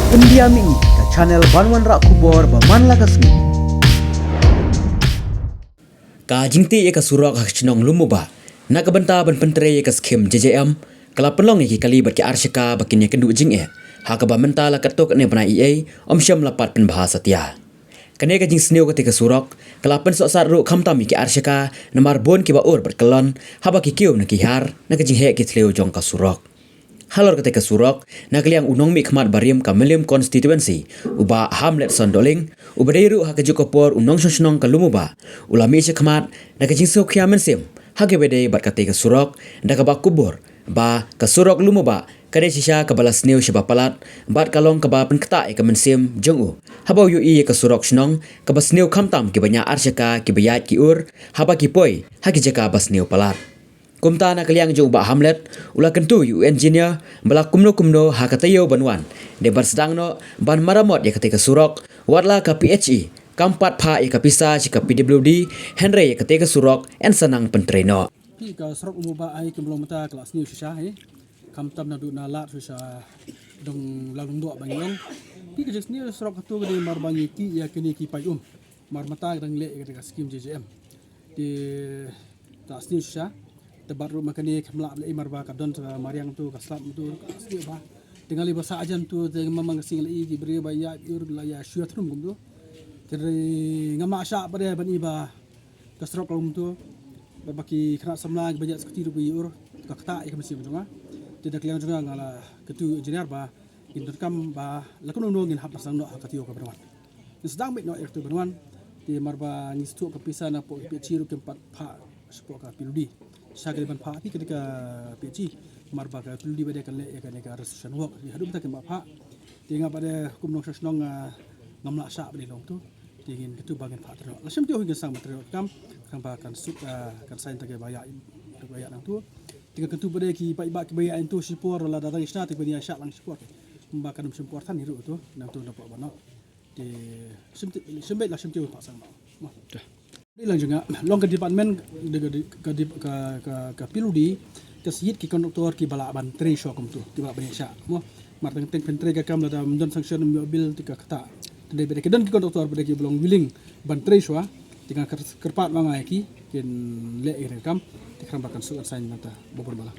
Pendiami ke channel Banwan Rak Kubor Baman Lagasmi. Ka jingti ka surok hak chinong lumuba. Na ka banta ban pentre ka skim JJM. Kala pelong ki kali bat ki arshika bakin ya kendu jing Ha ka ba menta la katok ne bana EA om syam lapat pen bahasa tia. Kane ka jing sneu ka surok. Kala pen sok sar ru kham tam ki arshika namar bon ki ba ur bat kelon. Haba ki kiu na ki har na ka jing he ki tleu jong ka surok. Halor ketika surok, nakliang unong mi khmat barim ka Milium constituency, uba Hamlet Sondoling, uba deiru ha kejukopor unong shonshonong ka lumuba, ulami se khmat, na kejing so khia mensim, ha ke bede bat ketika surok, da ka ba kubur, ba ka surok lumuba, kade sisa ka balas neu sheba palat, bat kalong ka ba penkta ka mensim jongu, habau yu ka surok shnong, ka bas neu khamtam ki banya arshaka ki bayat ki ur, haba ki poi, ha ki jaka bas neu palat. Kumta na kaliang jo ba Hamlet ula kentu yu engineer bala kumno ha katayo banwan de bar sedang no ban maramot ya ketika surok warla ka PHE kampat pha ya kapisa si ka PWD Henry ya ketika surok en sanang pentreno Pi ka surok umuba ai ke belum mata kelas ni susah kam tam na du na lat susah dong lalung do bangong pi ke jes ni surok tu de mar bangi ki ya kini ki pai mar mata dang le ketika skim JJM di kelas ni susah tebar rumah kini kemlak le marba kadon mariang tu kaslat tu asli ba dengan liba sajan tu dengan mamang sing le diberi bayat ur la ya syuat rum gum tu jadi ngama sya pada ban iba kasrok lum tu berbaki kena semla banyak sekti rupi ur kakta ik mesti bunga tidak liang juga ngala ketu engineer ba interkam ba lakun nongin hap pasang no katio ka berwan sedang bit no itu berwan di marba nistu kepisah na po PCI ru keempat pa sepok ka piludi sagri ban pha pi ketika PCI marba ka piludi bade kan le ka nega resolution work di hadu ta ke ma pha tinga pada kumnong sosnong ngamla sa bade long tu tingin ketu bagian pha tro lasem tio hingga sang material kam ba kan suk kan sain ta ke baya nang tu tinga ketu bade ki ba ki baya itu sipor la da isna ti bani sya lang sipor ba kan sipor tan hiru tu nang tu dapat bano di sembet lasem tio pa sang ma Ilang juga long ke department ke piludi ke siyit ki konduktor ki bala ban tre shokum tu ki bala banyak syak mo mar teng pentre ka kam la don sanction mobil tika kata tede bede ke don ki konduktor bede ki belum willing ban tre shwa tika kerpat mangai ki kin le kam tikram bakan su sign mata bobor bala